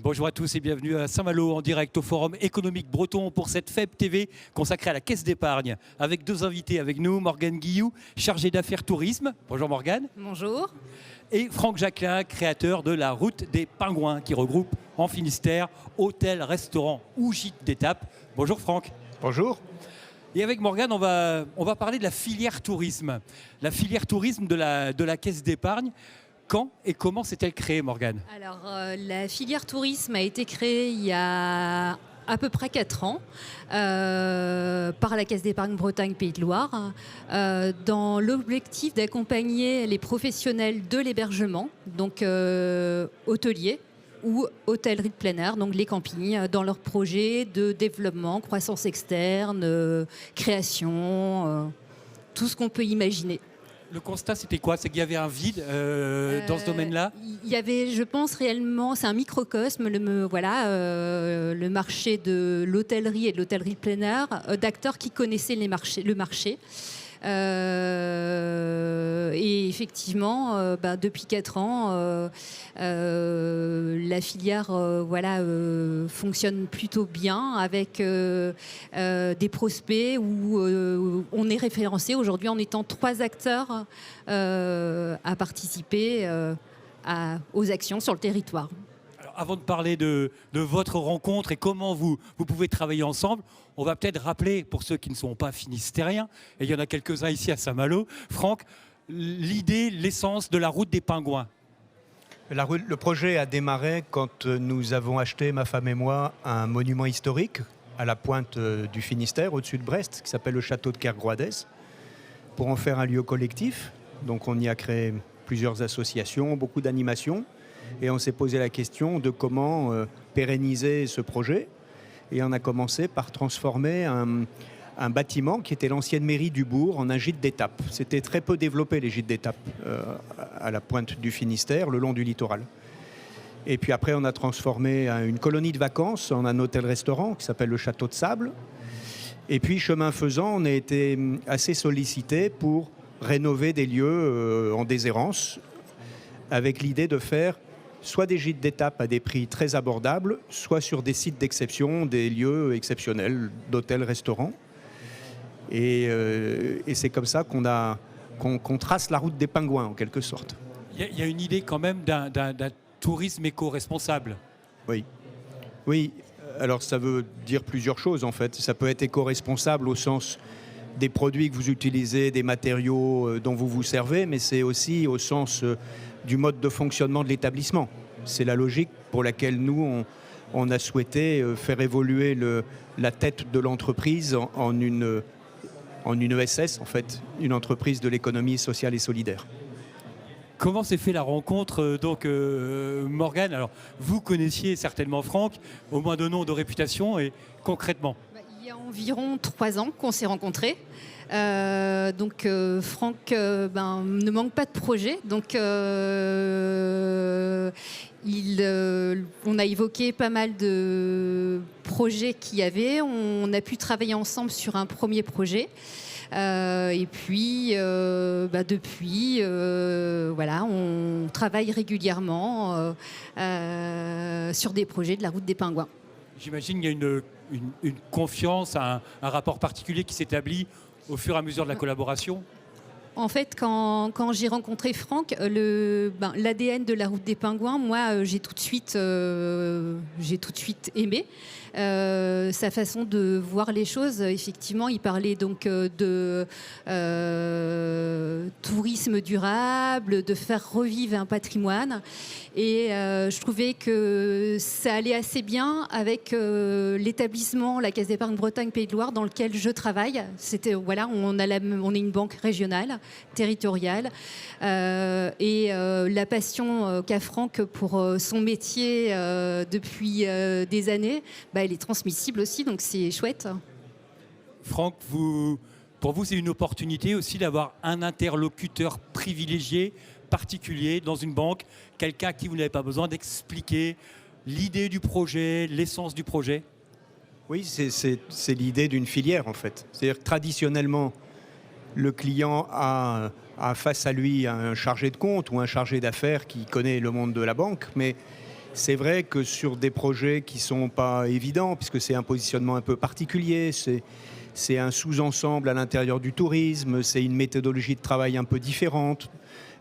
Bonjour à tous et bienvenue à Saint-Malo en direct au Forum économique breton pour cette FEB TV consacrée à la Caisse d'épargne. Avec deux invités avec nous, Morgane Guillou, chargée d'affaires tourisme. Bonjour Morgane. Bonjour. Et Franck Jacquelin, créateur de la Route des Pingouins qui regroupe en Finistère hôtels, restaurants ou gîtes d'étape. Bonjour Franck. Bonjour. Et avec Morgane, on va parler de la filière tourisme. La filière tourisme de la Caisse d'épargne. Quand et comment s'est-elle créée, Morgane? Alors, la filière tourisme a été créée il y a à peu près 4 ans par la Caisse d'épargne Bretagne Pays de Loire dans l'objectif d'accompagner les professionnels de l'hébergement, donc hôteliers ou hôtellerie de plein air, donc les campings, dans leurs projets de développement, croissance externe, création, tout ce qu'on peut imaginer. Le constat, c'était quoi? C'est qu'il y avait un vide dans ce domaine-là? Il y avait, je pense réellement, c'est un microcosme, le marché de l'hôtellerie et de l'hôtellerie de plein air, d'acteurs qui connaissaient le marché. Et effectivement, depuis 4 ans, la filière fonctionne plutôt bien avec des prospects où on est référencé aujourd'hui en étant 3 acteurs à participer aux actions sur le territoire. Alors, avant de parler de votre rencontre et comment vous pouvez travailler ensemble, on va peut-être rappeler, pour ceux qui ne sont pas finistériens, et il y en a quelques-uns ici à Saint-Malo, Franck, l'idée, l'essence de la Route des Pingouins. Le projet a démarré quand nous avons acheté, ma femme et moi, un monument historique à la pointe du Finistère, au-dessus de Brest, qui s'appelle le château de Kergrouadès, pour en faire un lieu collectif. Donc on y a créé plusieurs associations, beaucoup d'animations, et on s'est posé la question de comment pérenniser ce projet. Et on a commencé par transformer un bâtiment qui était l'ancienne mairie du bourg en un gîte d'étape. C'était très peu développé, les gîtes d'étape, à la pointe du Finistère, le long du littoral. Et puis après, on a transformé une colonie de vacances en un hôtel-restaurant qui s'appelle le Château de Sable. Et puis, chemin faisant, on a été assez sollicité pour rénover des lieux en déshérence, avec l'idée de faire soit des gîtes d'étape à des prix très abordables, soit sur des sites d'exception, des lieux exceptionnels d'hôtels, restaurants. Et c'est comme ça qu'on trace la route des pingouins, en quelque sorte. Il y a une idée quand même d'un tourisme éco-responsable. Oui. Oui, alors ça veut dire plusieurs choses, en fait. Ça peut être éco-responsable au sens des produits que vous utilisez, des matériaux dont vous vous servez, mais c'est aussi au sens du mode de fonctionnement de l'établissement. C'est la logique pour laquelle nous, on a souhaité faire évoluer la tête de l'entreprise en une ESS, en fait, une entreprise de l'économie sociale et solidaire. Comment s'est fait la rencontre, Morgane? Alors, vous connaissiez certainement Franck, au moins de nom, de réputation, et concrètement? Il y a environ 3 ans qu'on s'est rencontrés. Franck ne manque pas de projet. Donc, on a évoqué pas mal de projets qu'il y avait. On a pu travailler ensemble sur un premier projet. Et puis, depuis, on travaille régulièrement sur des projets de la Route des Pingouins. J'imagine qu'il y a une confiance, un rapport particulier qui s'établit au fur et à mesure de la collaboration. En fait, quand j'ai rencontré Franck, l'ADN de la Route des Pingouins, moi, j'ai tout de suite aimé. Sa façon de voir les choses, effectivement, il parlait donc de tourisme durable, de faire revivre un patrimoine. Et je trouvais que ça allait assez bien avec l'établissement, la Caisse d'épargne Bretagne Pays de Loire, dans lequel je travaille. On est une banque régionale, territoriale, et la passion qu'a Franck pour son métier depuis des années, elle est transmissible aussi, donc c'est chouette. Franck, pour vous, c'est une opportunité aussi d'avoir un interlocuteur privilégié, particulier dans une banque, quelqu'un à qui vous n'avez pas besoin d'expliquer l'idée du projet, l'essence du projet? Oui, c'est l'idée d'une filière, en fait. C'est-à-dire que traditionnellement, le client a face à lui un chargé de compte ou un chargé d'affaires qui connaît le monde de la banque, mais C'est vrai que sur des projets qui ne sont pas évidents, puisque c'est un positionnement un peu particulier, c'est un sous-ensemble à l'intérieur du tourisme, c'est une méthodologie de travail un peu différente.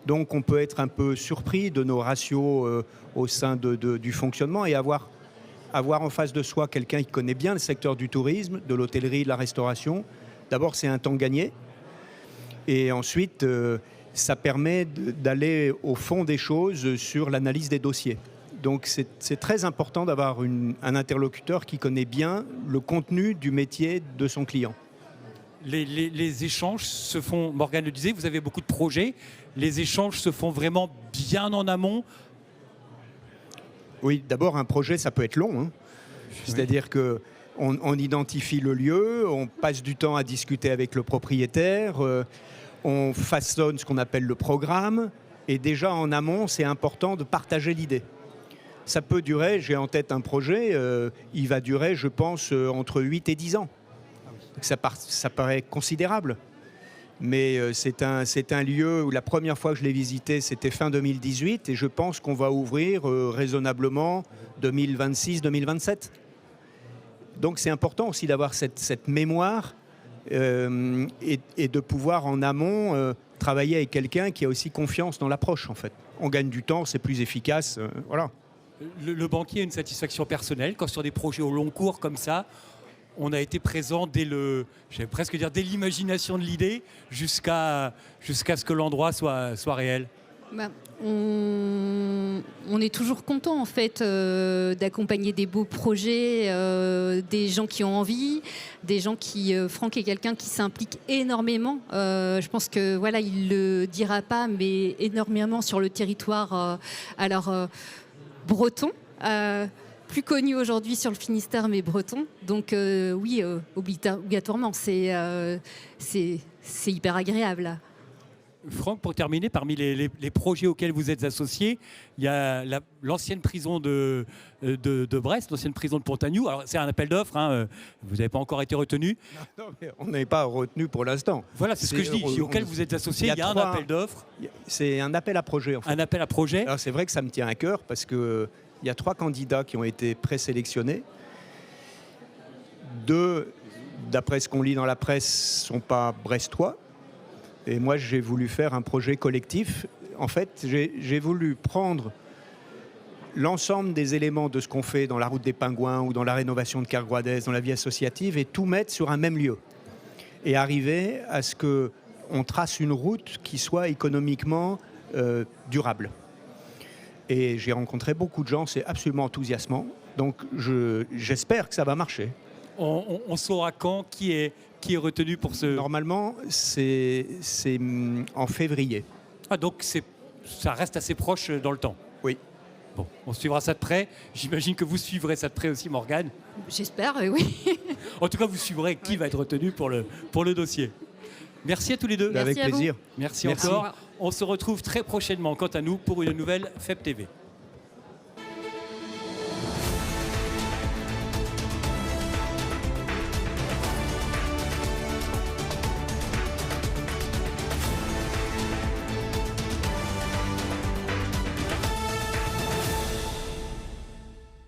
Donc on peut être un peu surpris de nos ratios au sein du fonctionnement et avoir en face de soi quelqu'un qui connaît bien le secteur du tourisme, de l'hôtellerie, de la restauration. D'abord, c'est un temps gagné. Et ensuite, ça permet d'aller au fond des choses sur l'analyse des dossiers. Donc c'est très important d'avoir un interlocuteur qui connaît bien le contenu du métier de son client. Les échanges se font, Morgane le disait, vous avez beaucoup de projets, les échanges se font vraiment bien en amont. Oui, d'abord un projet ça peut être long, hein. C'est-à-dire qu'on identifie le lieu, on passe du temps à discuter avec le propriétaire, on façonne ce qu'on appelle le programme et déjà en amont c'est important de partager l'idée. Ça peut durer, j'ai en tête un projet, il va durer je pense entre 8 et 10 ans. Ça paraît considérable, mais c'est un lieu où la première fois que je l'ai visité, c'était fin 2018, et je pense qu'on va ouvrir raisonnablement 2026-2027. Donc c'est important aussi d'avoir cette mémoire et de pouvoir en amont travailler avec quelqu'un qui a aussi confiance dans l'approche, en fait. On gagne du temps, c'est plus efficace, voilà. Le banquier a une satisfaction personnelle quand sur des projets au long cours comme ça, on a été présent dès l'imagination de l'idée jusqu'à ce que l'endroit soit réel. On est toujours content en fait d'accompagner des beaux projets, des gens qui ont envie, des gens qui... Franck est quelqu'un qui s'implique énormément. Je pense que voilà, il le dira pas, mais énormément sur le territoire. Breton. Plus connu aujourd'hui sur le Finistère, mais breton. Donc oui, obligatoirement, c'est hyper agréable. Franck, pour terminer, parmi les projets auxquels vous êtes associé, il y a l'ancienne prison de Brest, l'ancienne prison de Pontagnoux. Alors c'est un appel d'offres, hein, vous n'avez pas encore été retenu. Non, mais on n'est pas retenu pour l'instant. Voilà, c'est ce que je dis. Auquel vous êtes associé, il y a un appel d'offres. C'est un appel à projet, en fait. Un appel à projet. Alors c'est vrai que ça me tient à cœur parce que il y a 3 candidats qui ont été présélectionnés. 2, d'après ce qu'on lit dans la presse, ne sont pas brestois. Et moi, j'ai voulu faire un projet collectif. En fait, j'ai voulu prendre l'ensemble des éléments de ce qu'on fait dans la route des Pingouins ou dans la rénovation de Kergrouadès, dans la vie associative, et tout mettre sur un même lieu. Et arriver à ce qu'on trace une route qui soit économiquement durable. Et j'ai rencontré beaucoup de gens, c'est absolument enthousiasmant. Donc j'espère que ça va marcher. On saura quand, qui est retenu pour ce... Normalement, c'est en février. Ah, donc ça reste assez proche dans le temps. Oui. Bon, on suivra ça de près. J'imagine que vous suivrez ça de près aussi, Morgane. J'espère, oui. En tout cas, vous suivrez qui va être retenu pour le dossier. Merci à tous les deux. Avec plaisir. Merci encore. On se retrouve très prochainement, quant à nous, pour une nouvelle FEP TV.